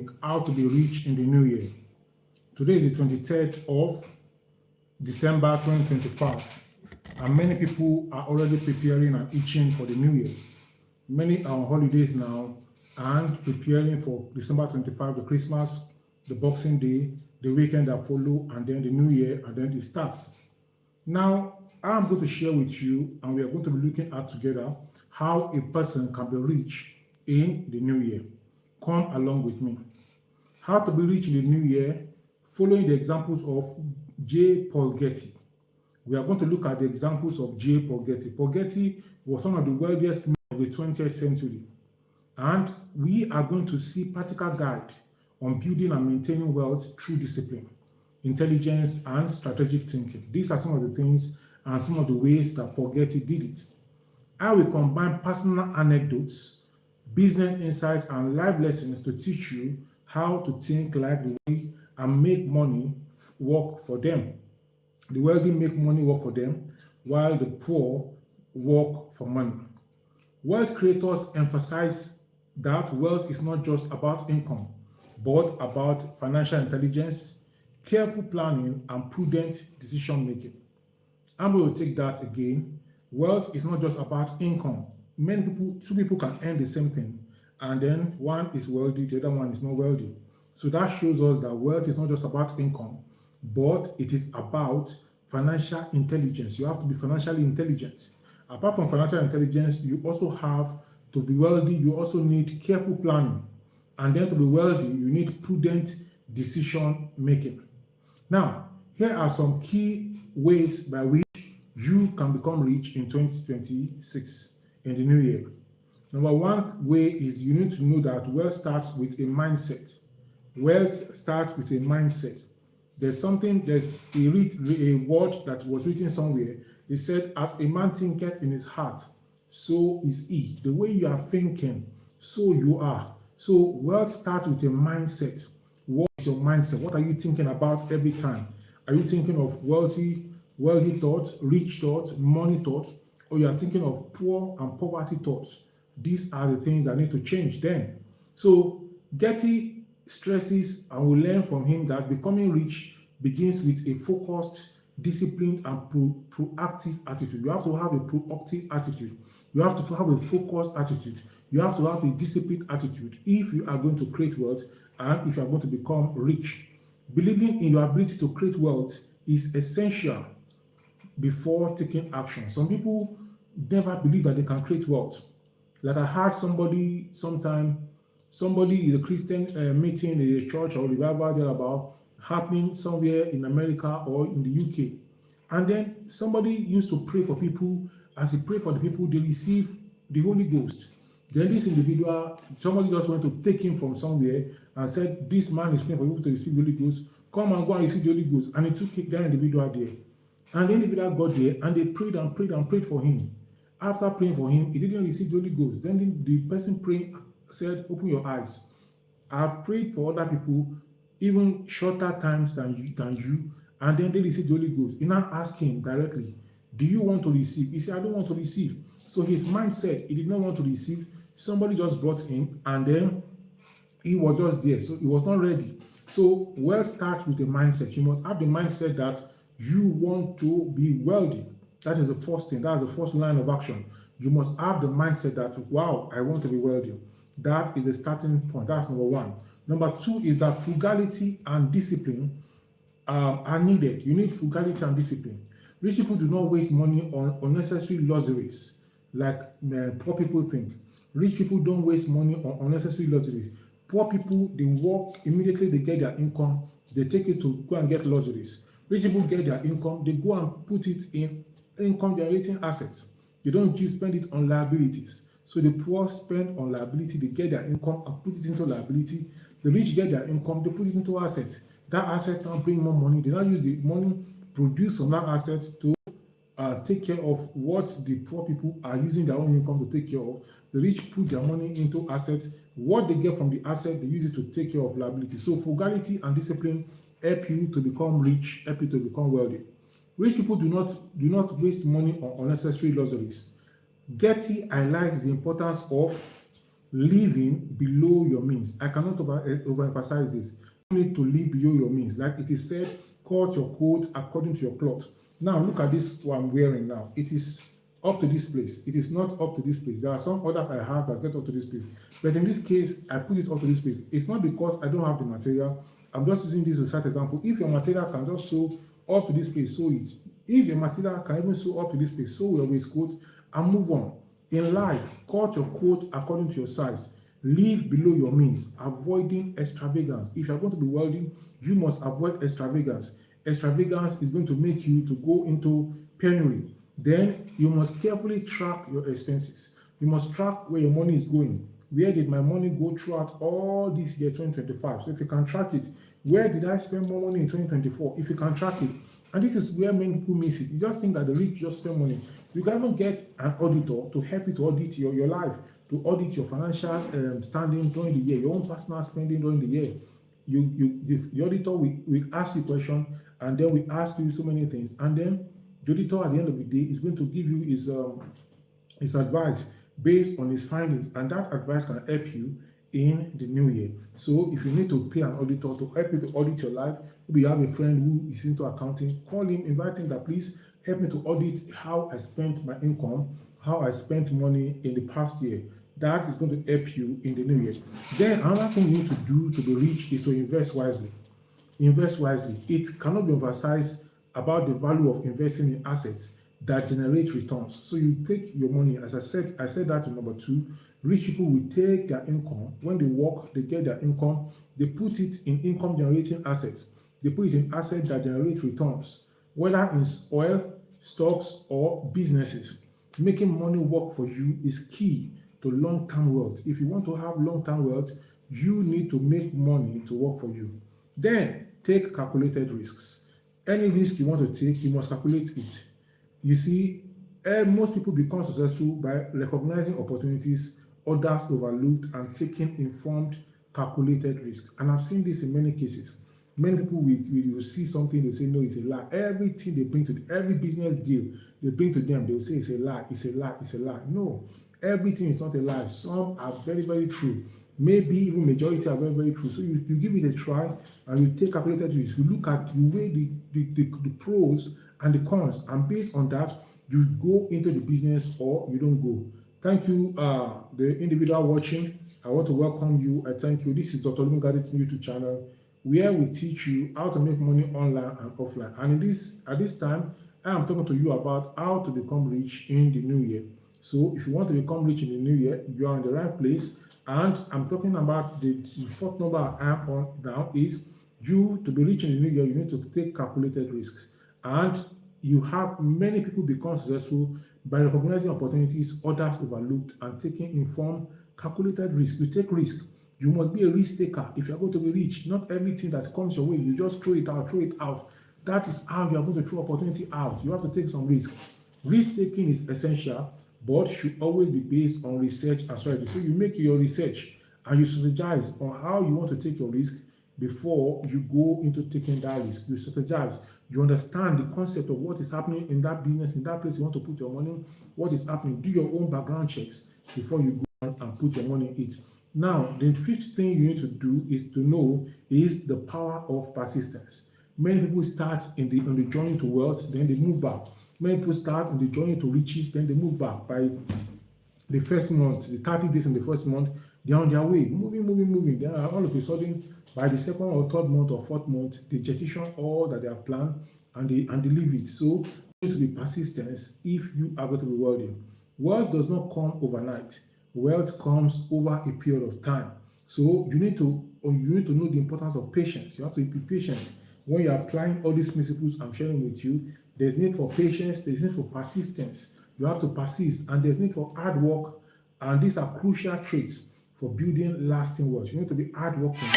think how to be rich in the new year. Today is the 23rd of December 2025, and many people are already preparing and itching for the new year. Many are on holidays now and preparing for December 25, the Christmas, the Boxing Day, the weekend that follow, and then the new year, and then it starts. Now, I'm going to share with you, and we are going to be looking at together how a person can be rich in the new year. Come along with me. How to be rich in the new year, following the examples of J. Paul Getty. We are going to look at the examples of J. Paul Getty. Paul Getty was one of the wealthiest men of the 20th century. And we are going to see practical guide on building and maintaining wealth through discipline, intelligence, and strategic thinking. These are some of the things and some of the ways that Paul Getty did it. I will combine personal anecdotes, business insights, and life lessons to teach you how to think like the wealthy and make money work for them. The wealthy make money work for them, while the poor work for money. Wealth creators emphasize that wealth is not just about income, but about financial intelligence, careful planning, and prudent decision making. I'm going to take that again. Wealth is not just about income. Two people can earn the same thing, and then one is wealthy, the other one is not wealthy. So that shows us that wealth is not just about income, but it is about financial intelligence. You have to be financially intelligent. Apart from financial intelligence, you also have to be wealthy. You also need careful planning. And then to be wealthy, you need prudent decision making. Now, here are some key ways by which you can become rich in 2026 in the new year. Number one way is you need to know that wealth starts with a mindset. Wealth starts with a mindset. There's a word that was written somewhere. It said, as a man thinketh in his heart, so is he. The way you are thinking, so you are. So wealth starts with a mindset. What is your mindset? What are you thinking about every time? Are you thinking of wealthy thoughts, rich thoughts, money thoughts, or you are thinking of poor and poverty thoughts? These are the things that need to change then. So Getty stresses, and we learn from him, that becoming rich begins with a focused, disciplined, and proactive attitude. You have to have a proactive attitude. You have to have a focused attitude. You have to have a disciplined attitude if you are going to create wealth and if you are going to become rich. Believing in your ability to create wealth is essential before taking action. Some people never believe that they can create wealth. Like I heard somebody in a Christian meeting in a church or revival there about happening somewhere in America or in the UK. And then somebody used to pray for people. As he prayed for the people, they receive the Holy Ghost. Then this individual, somebody just went to take him from somewhere and said, this man is praying for people to receive the Holy Ghost. Come and go and receive the Holy Ghost. And he took that individual there. And the individual got there and they prayed and prayed and prayed for him. After praying for him, he didn't receive the Holy Ghost. Then the person praying said, open your eyes. I've prayed for other people even shorter times than you, and then they received the Holy Ghost. He now asked him directly, do you want to receive? He said, I don't want to receive. So his mind said he did not want to receive. Somebody just brought him, and then he was just there. So he was not ready. So wealth starts with a mindset. You must have the mindset that you want to be wealthy. That is the first thing. That's the first line of action. You must have the mindset that, wow, I want to be wealthy. That is the starting point. That's number one. Number two is that frugality and discipline are needed. You need frugality and discipline. Rich people do not waste money on unnecessary luxuries like poor people think. Rich people don't waste money on unnecessary luxuries. Poor people, they work, immediately they get their income, they take it to go and get luxuries. Rich people get their income, they go and put it in income generating assets. They don't just spend it on liabilities. So the poor spend on liability, they get their income and put it into liability. The rich get their income, they put it into assets. That asset now bring more money. They now use the money produced from that asset to take care of what the poor people are using their own income to take care of. The rich put their money into assets. What they get from the asset, they use it to take care of liability. So frugality and discipline help you to become rich, help you to become wealthy. Rich people do not waste money on unnecessary luxuries. Getty highlights the importance of living below your means. I cannot overemphasize this. You need to live below your means. Like it is said, cut your coat according to your cloth. Now look at this what I'm wearing now. It is up to this place. It is not up to this place. There are some others I have that get up to this place. But in this case, I put it up to this place. It's not because I don't have the material. I'm just using this as a example. If your material can just sew up to this place, sew it. If your material can even sew up to this place, sew your waistcoat and move on. In life, cut your coat according to your size. Live below your means, avoiding extravagance. If you're going to be wealthy, you must avoid extravagance. Extravagance is going to make you to go into penury. Then you must carefully track your expenses. You must track where your money is going. Where did my money go throughout all this year 2025? So if you can track it, where did I spend more money in 2024? If you can track it, and this is where many people miss it. You just think that the rich just spend money. You can even get an auditor to help you to audit your life, to audit your financial standing during the year, your own personal spending during the year. The auditor will ask you a question, and then we ask you so many things, and then the auditor at the end of the day is going to give you his advice based on his findings, and that advice can help you in the new year. So if you need to pay an auditor to help you to audit your life, maybe you have a friend who is into accounting, call him, invite him that please help me to audit how I spent my income, how I spent money in the past year. That is going to help you in the new year. Then another thing you need to do to be rich is to invest wisely. Invest wisely. It cannot be emphasized about the value of investing in assets that generate returns. So you take your money, as I said that in number 2. Rich people will take their income. When they work, they get their income. They put it in income generating assets. They put it in assets that generate returns, whether in oil, stocks, or businesses. Making money work for you is key to long-term wealth. If you want to have long-term wealth, you need to make money to work for you. Then take calculated risks. Any risk you want to take, you must calculate it. You see, most people become successful by recognizing opportunities others overlooked and taking informed, calculated risks. And I've seen this in many cases. Many people will see something, they say, no, it's a lie. Everything they bring to every business deal they bring to them, they will say it's a lie, it's a lie, it's a lie. No, everything is not a lie. Some are very, very true. Maybe even majority are very, very true. So you give it a try and you take calculated risks. You look at, you weigh the pros and the cons, and based on that, you go into the business or you don't go. Thank you, the individual watching. I want to welcome you. I thank you. This is Dr. Olumuyiga YouTube channel, where we teach you how to make money online and offline. And at this time, I am talking to you about how to become rich in the new year. So if you want to become rich in the new year, you are in the right place. And I'm talking about the fourth number I am on now is you to be rich in the new year, you need to take calculated risks. And you have many people become successful by recognizing opportunities others overlooked and taking informed, calculated risk. You take risk. You must be a risk taker if you're going to be rich. Not everything that comes your way, you just throw it out. That is how you are going to throw opportunity out. You have to take some risk. Risk taking is essential, but should always be based on research and strategy. So you make your research and you strategize on how you want to take your risk before you go into taking that risk. You strategize. You understand the concept of what is happening in that business, in that place you want to put your money, what is happening. Do your own background checks before you go and put your money in it. Now, the fifth thing you need to do is to know is the power of persistence. Many people start on the journey to wealth, then they move back. Many people start on the journey to riches, then they move back. By the first month, the 30 days in the first month, they are on their way, moving. Then all of a sudden, by the second or third month or fourth month, they jettison all that they have planned and they leave it. So you need to be persistent if you are going to be wealthy. Wealth does not come overnight. Wealth comes over a period of time. So you need to know the importance of patience. You have to be patient when you are applying all these principles I'm sharing with you. There's need for patience, there's need for persistence. You have to persist, and there's need for hard work, and these are crucial traits for building lasting wealth. You need to be hardworking.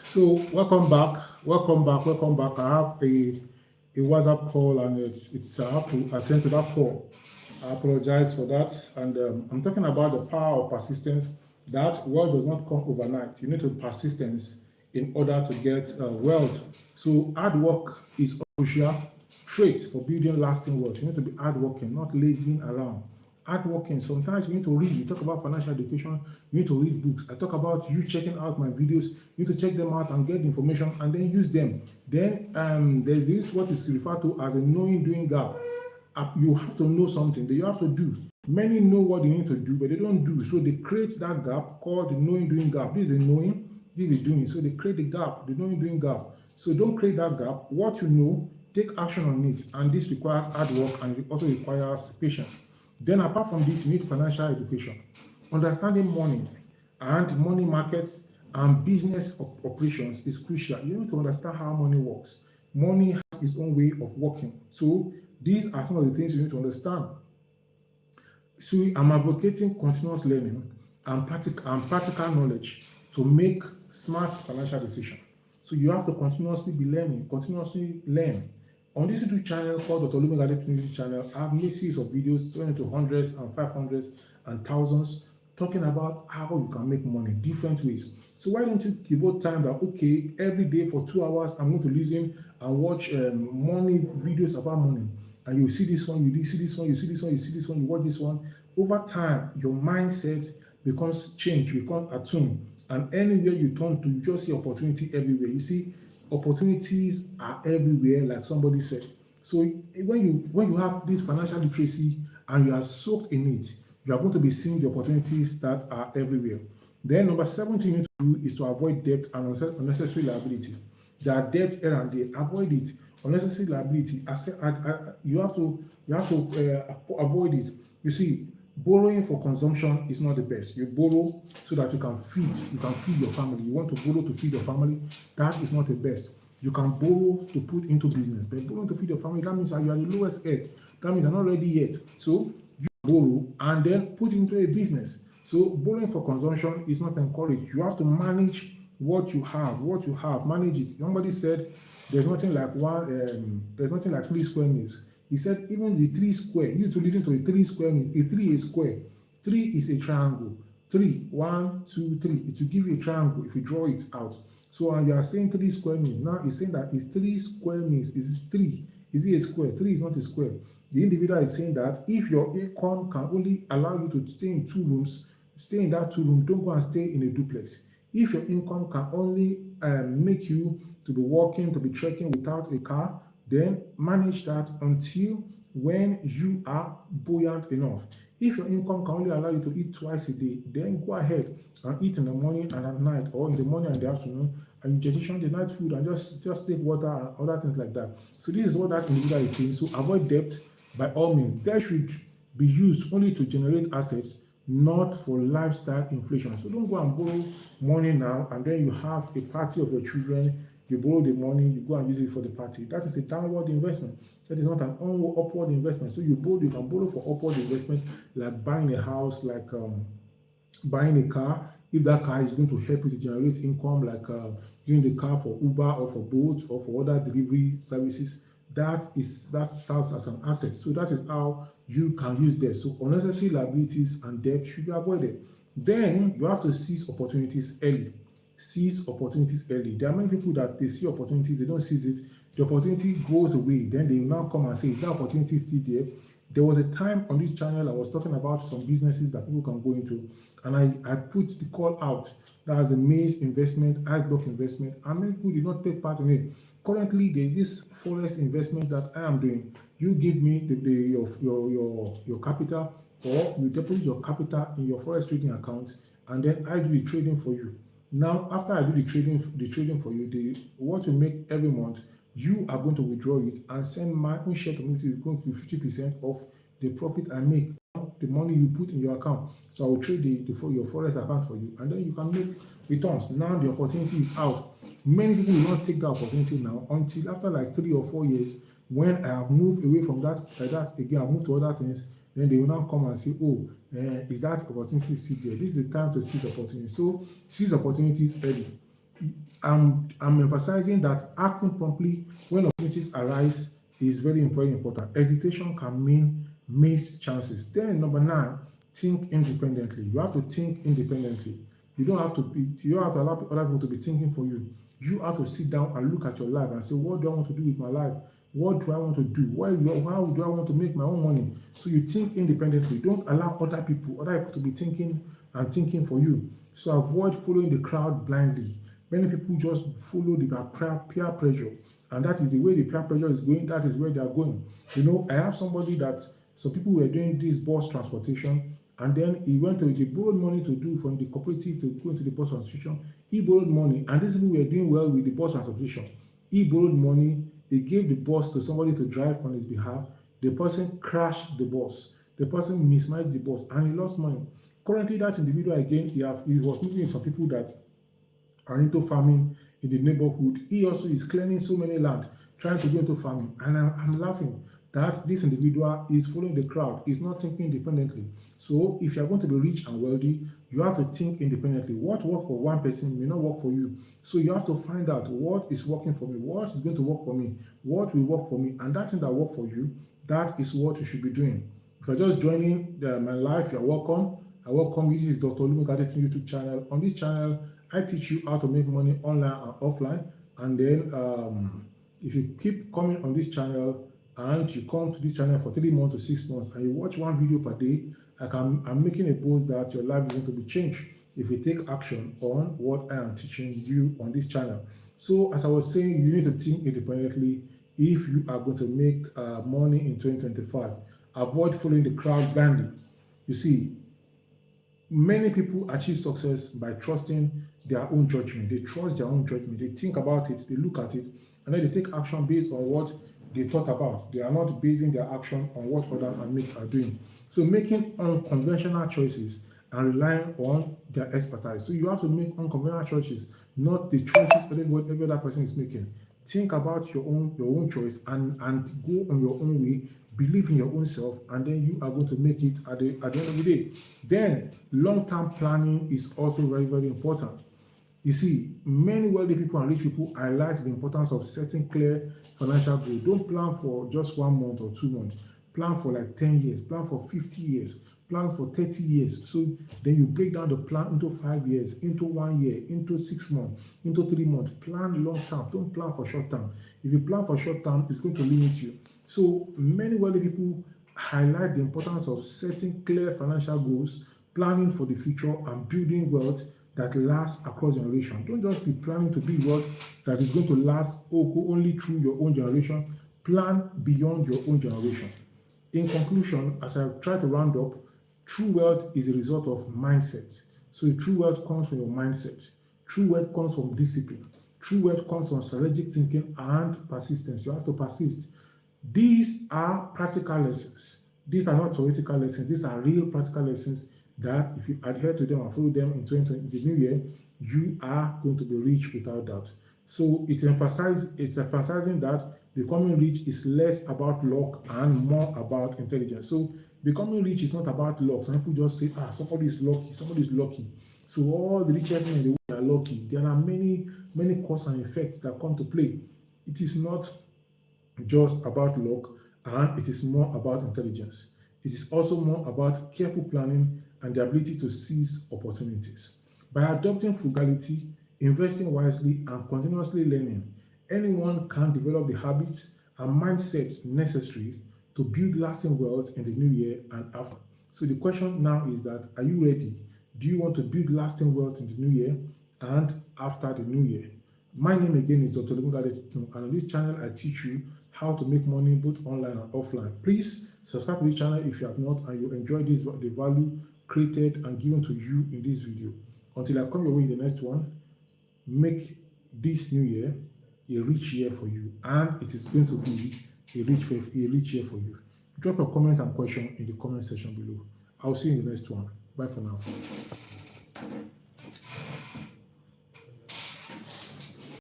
So welcome back. I have a WhatsApp call, and I have to attend to that call. I apologize for that. And I'm talking about the power of persistence. That wealth does not come overnight. You need to persistence in order to get wealth. So hard work is a crucial trait for building lasting wealth. You need to be hardworking, not lazing around. Hardworking. Sometimes you need to read. You talk about financial education. You need to read books. I talk about you checking out my videos. You need to check them out and get the information and then use them. Then there's this what is referred to as a knowing doing gap. You have to know something that you have to do. Many know what they need to do, but they don't do. So they create that gap called the knowing doing gap. This is a knowing, this is a doing. So they create the gap, the knowing doing gap. So don't create that gap. What you know, take action on it. And this requires hard work and it also requires patience. Then apart from this, you need financial education. Understanding money and money markets and business operations is crucial. You need to understand how money works. Money has its own way of working. So these are some of the things you need to understand. So I'm advocating continuous learning and practical knowledge to make smart financial decisions. So you have to continuously be learning, continuously learn. On this YouTube channel called Dr. Olumide YouTube channel, I have made series of videos turning into hundreds and 500s and thousands, talking about how you can make money, different ways. So why don't you devote time that, okay, every day for 2 hours, I'm going to listen and watch money videos about money. And you see this one, you see this one, you see this one, you see this one, you watch this one. Over time, your mindset becomes changed, becomes attuned. And anywhere you turn to, you just see opportunity everywhere. You see, opportunities are everywhere, like somebody said. So when you have this financial literacy and you are soaked in it, you are going to be seeing the opportunities that are everywhere. Then number 17 you need to do is to avoid debt and unnecessary liabilities. There are debts here and there. Avoid it. Unnecessary liability. You have to avoid it. You see, borrowing for consumption is not the best. You borrow so that you can feed your family. You want to borrow to feed your family. That is not the best. You can borrow to put into business, but borrowing to feed your family, that means that you are the lowest head. That means you're not ready yet. So you borrow and then put into a business. So borrowing for consumption is not encouraged. You have to manage what you have. Manage it. Somebody said there's nothing like 3 square meters. He said even the 3 square, you need to listen to the 3 square meters. If 3 is square, 3 is a triangle. 3, 1, 2, 3. It will give you a triangle if you draw it out. So you are saying 3 square meters. Now he's saying that it's 3 square meters. Is 3? Is it a square? 3 is not a square. The individual is saying that if your income can only allow you to stay in 2 rooms, stay in that 2 rooms. Don't go and stay in a duplex. If your income can only make you to be walking, to be trekking without a car, then manage that until when you are buoyant enough. If your income can only allow you to eat twice a day, then go ahead and eat in the morning and at night, or in the morning and the afternoon, and you transition the night food and just take water and other things like that. So this is what that individual is saying. So avoid debt by all means. Debt should be used only to generate assets, not for lifestyle inflation. So don't go and borrow money now and then you have a party of your children. You borrow the money, you go and use it for the party. That is a downward investment. That is not an upward investment. So you can borrow for upward investment, like buying a house, like buying a car. If that car is going to help you to generate income, like using the car for Uber or for Bolt or for other delivery services, that serves as an asset. So that is how you can use that. So unnecessary liabilities and debt should be avoided. Then you have to seize opportunities early. Seize opportunities early. There are many people that they see opportunities, they don't seize it. The opportunity goes away. Then they now come and say, is that opportunity still there? There was a time on this channel I was talking about some businesses that people can go into, and I put the call out. That was a maize investment, iceberg investment, and many people did not take part in it. Currently, there is this forex investment that I am doing. You give me your capital, or you deposit your capital in your forex trading account, and then I do the trading for you. Now, after I do the trading for you, what you make every month, you are going to withdraw it and send my own share to me to going to be 50% of the profit I make, the money you put in your account. So I will trade your forex account for you, and then you can make returns. Now the opportunity is out. Many people will not take that opportunity now until after like 3 or 4 years, when I have moved away from that again, I moved to other things. Then they will now come and say, oh, is that opportunity still there? This is the time to seize opportunities. So seize opportunities early. I'm emphasizing that acting promptly when opportunities arise is very, very important. Hesitation can mean missed chances. Then number 9, think independently. You have to think independently. You don't have to allow other people to be thinking for you. You have to sit down and look at your life and say, what do I want to do with my life? What do I want to do? How do I want to make my own money? So you think independently. Don't allow other people to be thinking and thinking for you. So avoid following the crowd blindly. Many people just follow the peer pressure, and that is the way the peer pressure is going. That is where they are going. I have somebody that some people were doing this bus transportation, and then he borrowed money to do from the cooperative to go into the bus transportation. He borrowed money, and these people were doing well with the bus transportation. He borrowed money. He gave the bus to somebody to drive on his behalf. The person crashed the bus. The person mismanaged the bus, and he lost money. Currently, that individual again, he was meeting with some people that are into farming in the neighborhood. He also is clearing so many land, trying to go into farming. And I'm laughing that this individual is following the crowd, is not thinking independently. So if you're going to be rich and wealthy, you have to think independently. What works for one person may not work for you. So you have to find out what is working for me, what is going to work for me, what will work for me. And that thing that works for you, that is what you should be doing. If you're just joining my life, you're welcome. I welcome you. This is Dr. Olumuyiwa Adetunji YouTube channel. On this channel, I teach you how to make money online and offline. And then if you keep coming on this channel and you come to this channel for 3 months to 6 months and you watch one video per day, I'm making a post that your life is going to be changed if you take action on what I am teaching you on this channel. So as I was saying, you need to think independently if you are going to make money in 2025. Avoid following the crowd blindly. You see, many people achieve success by trusting their own judgment. They trust their own judgment. They think about it, they look at it, and then they take action based on what they thought about. They are not basing their action on what others are doing. So making unconventional choices and relying on their expertise. So you have to make unconventional choices, not the choices every other person is making. Think about your own choice and go on your own way. Believe in your own self, and then you are going to make it at the end of the day. Then long-term planning is also very, very important. You see, many wealthy people and rich people highlight the importance of setting clear financial goals. Don't plan for just 1 month or 2 months. Plan for like 10 years, plan for 50 years, plan for 30 years. So then you break down the plan into 5 years, into 1 year, into 6 months, into 3 months. Plan long term. Don't plan for short term. If you plan for short term, it's going to limit you. So many wealthy people highlight the importance of setting clear financial goals, planning for the future, and building wealth that lasts across generations. Don't just be planning to build wealth that is going to last only through your own generation. Plan beyond your own generation. In conclusion, as I try to round up, true wealth is a result of mindset. So true wealth comes from your mindset. True wealth comes from discipline. True wealth comes from strategic thinking and persistence. You have to persist. These are practical lessons. These are not theoretical lessons. These are real practical lessons that if you adhere to them and follow them in 2020, the new year, you are going to be rich without doubt. So it's emphasizing that becoming rich is less about luck and more about intelligence. So becoming rich is not about luck. Some people just say, somebody is lucky. So all the richest men in the world are lucky. There are many causes and effects that come to play. It is not just about luck, and it is more about intelligence. It is also more about careful planning and the ability to seize opportunities. By adopting frugality, investing wisely, and continuously learning, anyone can develop the habits and mindset necessary to build lasting wealth in the new year and after. So the question now is that, are you ready? Do you want to build lasting wealth in the new year and after the new year? My name again is Dr. Olumuyiwa Adetunji, and on this channel I teach you how to make money both online and offline. Please subscribe to this channel if you have not and you enjoy the value created and given to you in this video. Until I come your way in the next one, make this new year a rich year for you, and it is going to be a rich year for you. Drop a comment and question in the comment section below. I'll see you in the next one. Bye for now.